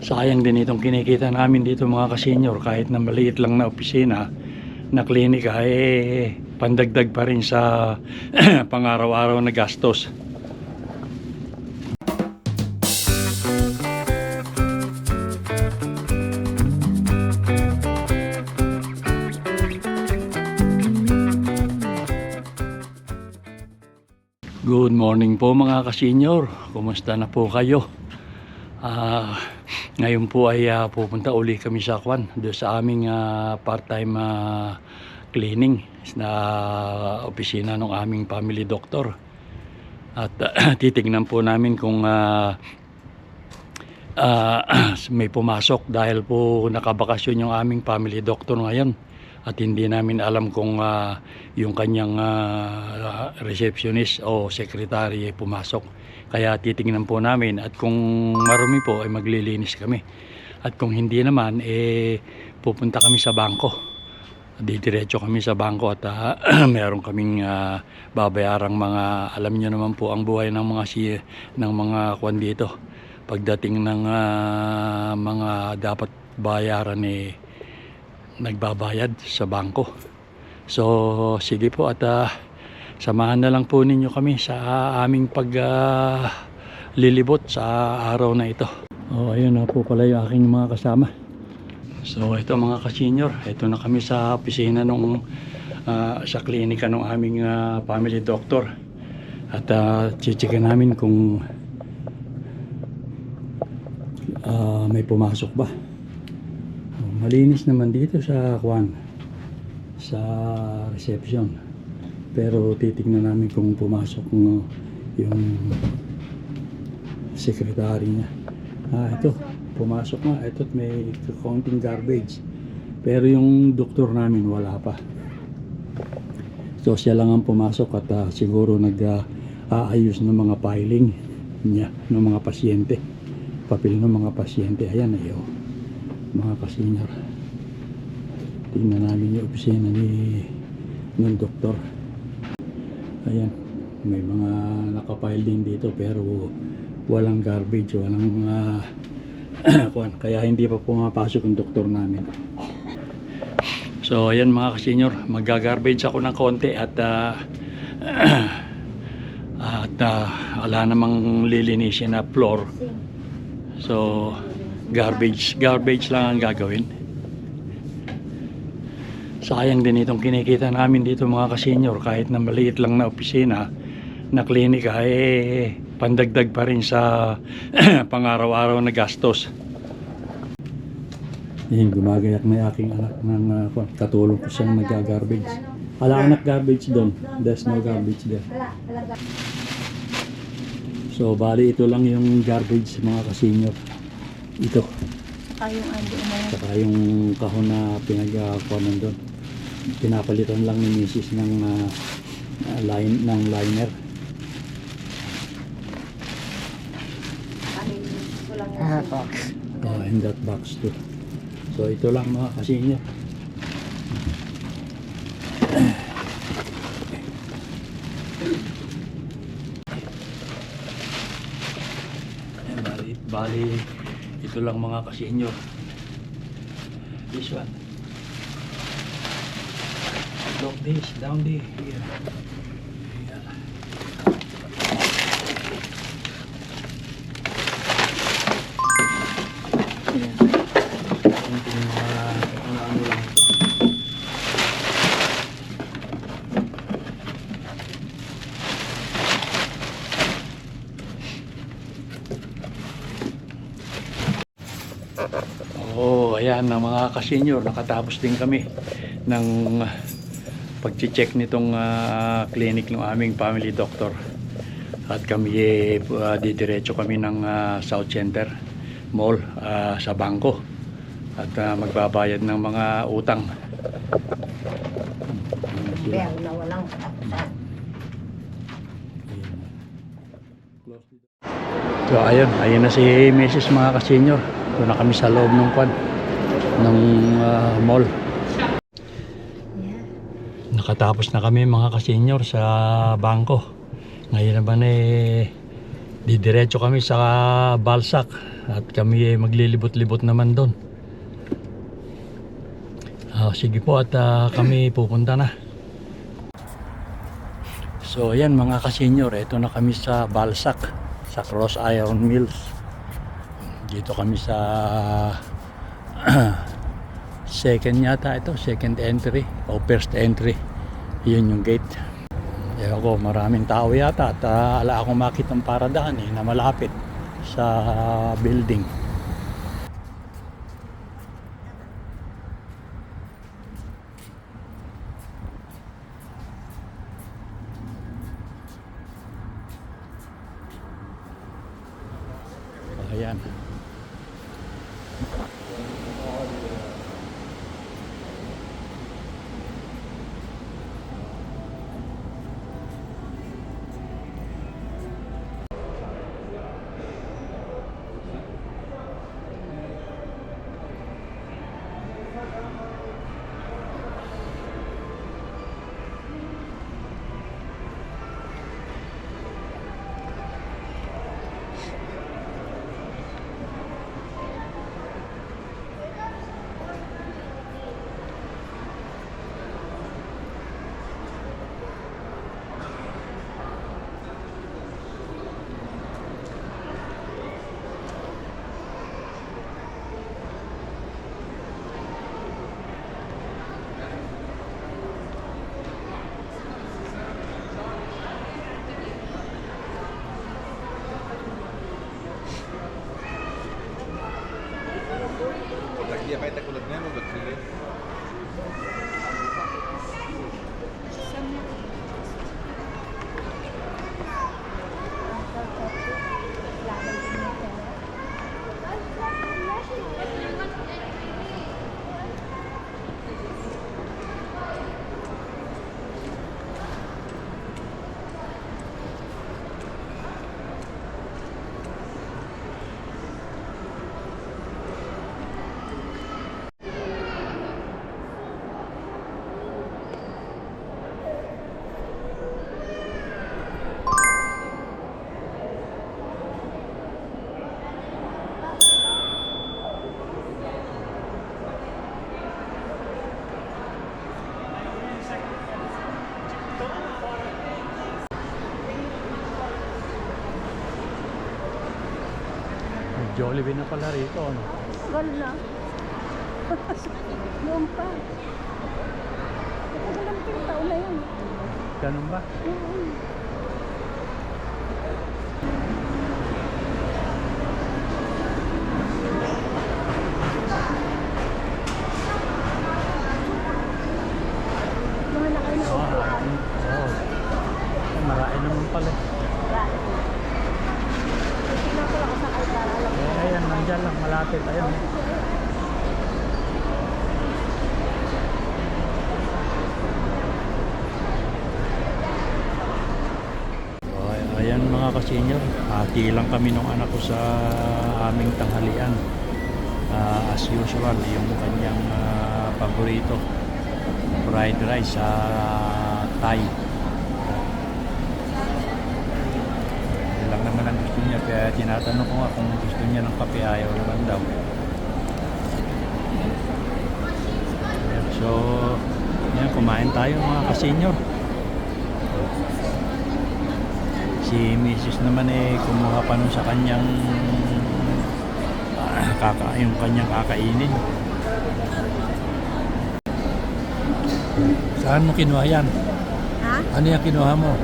Sayang din itong kinikita namin dito mga kasenyor, kahit na maliit lang na opisina na klinika, pandagdag pa rin sa pang-araw-araw na gastos. Good morning po mga kasenyor, kumusta na po kayo? Ngayon po ay pupunta uli kami sa doon sa aming part-time cleaning na opisina ng aming family doctor. At titignan po namin kung may pumasok dahil po nakabakasyon yung aming family doctor ngayon. At hindi namin alam kung yung kanyang receptionist o secretary ay pumasok. Kaya titingnan po namin, at kung marumi po ay maglilinis kami. At kung hindi naman, pupunta kami sa bangko. Didiretso kami sa bangko at meron kaming babayarang mga, alam niyo naman po ang buhay ng mga kwan dito. Pagdating ng mga dapat bayaran nagbabayad sa bangko. So sige po, at samahan na lang po ninyo kami sa aming paglilibot sa araw na ito. Ayun na po pala yung aking mga kasama. So ito mga ka-senior, ito na kami sa opisina nung sa klinika ng aming family doctor. At chichika namin kung may pumasok ba. Malinis naman dito sa reception, pero titignan namin kung pumasok yung secretary niya. Ito pumasok nga, ito may counting garbage, pero yung doktor namin wala pa. So siya lang ang pumasok at siguro nag-aayos ng mga filing niya ng mga pasyente, papel ng mga pasyente. Ayan mga kasenyor, tingnan namin yung opisina ng doktor. Ayan, may mga nakapile din dito pero walang garbage, walang kaya hindi pa pumapasok yung doktor namin. So ayan mga kasenyor, mag-garbage ako ng konti at wala namang lilinisin na floor. So garbage lang ang gagawin. Sayang din itong kinikita namin dito mga kasenyor, kahit na maliit lang na opisina na klinika, pandagdag pa rin sa pang-araw-araw na gastos. Gumagayak na yung aking anak ng katulong ko siyang nag-garbage. Anak garbage doon, there's no garbage there. So bali ito lang yung garbage mga kasenyor. Ito. Saka yung kahon na pinagkuhanan doon. Pinapalitan lang ni Mrs. ng liner. Box. In that box too. So ito lang mga kasenyor. Bali ito lang mga kasenyor. This one. Lock this down here. Ayan na mga kasenyor, nakatapos din kami ng pag-check nitong clinic ng aming family doctor. At kami didiretso kami ng South Center Mall sa bangko at magbabayad ng mga utang. Na walang So ayun na si Mrs. mga kasenyor. Doon na kami sa loob ng mall. Nakatapos na kami mga kasenyor sa bangko. Ngayon naman didiretso kami sa Balsac At kami maglilibot-libot naman doon. Sige po at kami pupunta na. So ayan mga kasenyor, ito na kami sa Balsac, sa Cross Iron Mills. Dito kami sa second yata ito, second entry o first entry. Yun yung gate. Ewan ko, maraming tao yata at ala akong makitang paradahan na malapit sa building. Ayan. Aquí acá está con los memes, los chiles. Jollibee na pala rito, ano? Wala. Noon pa. Ito lang taon na yun. Ganun ba? Mga nakay na upo. Marami naman pala. Hindi na pala kasakay para alam. Ayan, nandyan lang, malapit. Ayun. Ayan mga kasenyor, hati lang kami nung anak ko sa aming tanghalian. As usual, yung kanyang paborito, fried rice sa Thai. Yun lang naman ang gusto niya, kaya tinatanong ko nga kung gusto niya ng kape, ayaw naman daw. So, yan, kumain tayo mga kasenyor. Si Mrs. naman kumuha pa nun sa kanyang yung kanyang kakainin. Saan mo kinuha yan? Ha? Ano yung kinuha mo?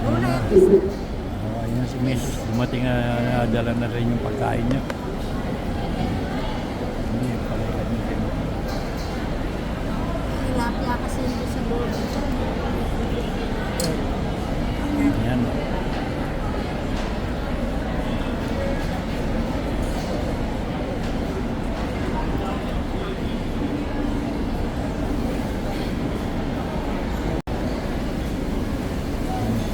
Wala. Ayun si Mrs. Dumating na dala na rin yung pagkain niya. Hindi pala gamitin mo. Tilapia kasi hindi sa loob. Ayan.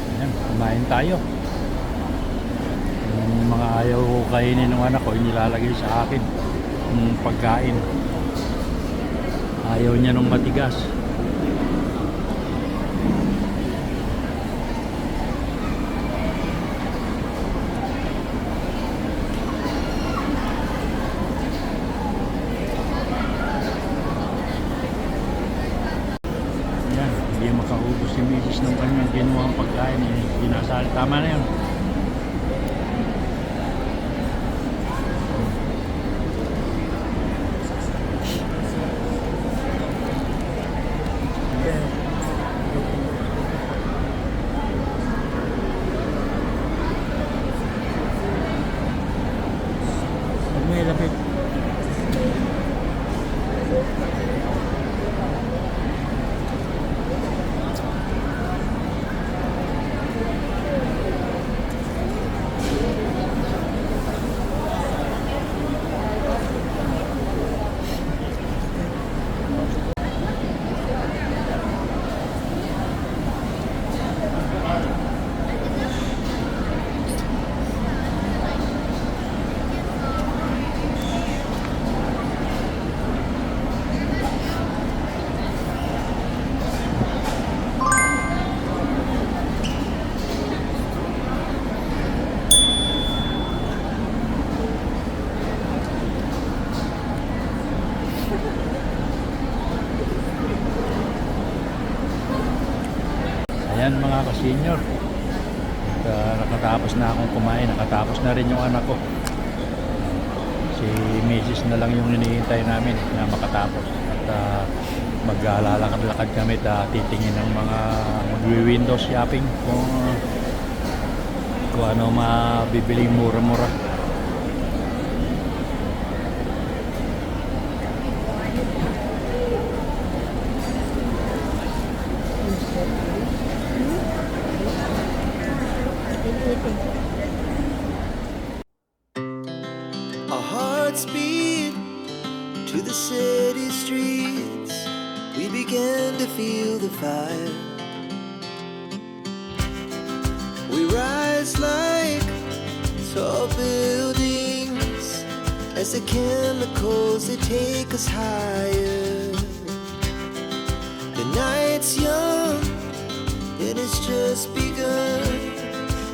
Ayan, kumain tayo. Yung mga ayaw kainin ng anak ko, inilalagay sa akin yung pagkain. Ayaw niya nung matigas. yung kanyang kinuhang pagkain ginasal. Tama na yun. Pag may lapit. Ayan mga ka-senior. Nakatapos na akong kumain. Nakatapos na rin yung anak ko. Si Mrs. na lang yung hinihintay namin na makatapos. At maglalakad-lakad kami at titingin ng mga magwi-window shopping kung ano mabibiling mura-mura. Our hearts beat to the city streets. We began to feel the fire. We rise like tall buildings as the chemicals they take us higher. The night's young and it's just begun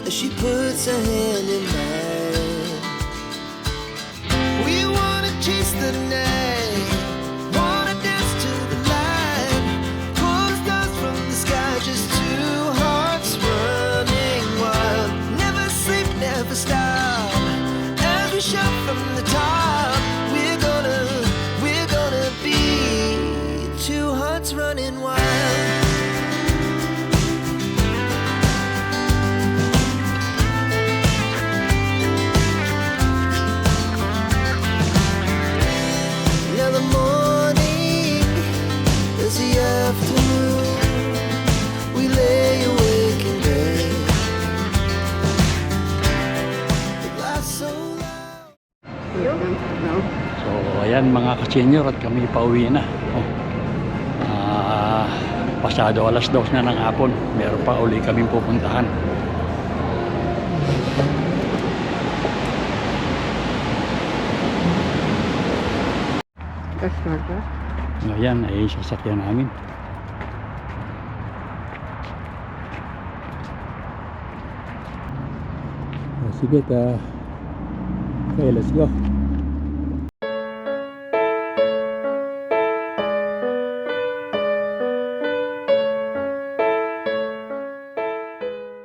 as she puts her hand in mine. We wanna chase the night, wanna dance to the light, pull the stars from the sky, just two hearts running wild. Never sleep, never stop, as we shout from the top. We're gonna be two hearts running wild. Now the morning is the afternoon. We lay awake in bed. The glass so loud. So ayan mga ka-senior at kami pauwi na. Pasado 2:00 na ng hapon. Meron pa uli kaming pupuntahan. Ayan ay sasakyan namin. Sige, okay, let's go.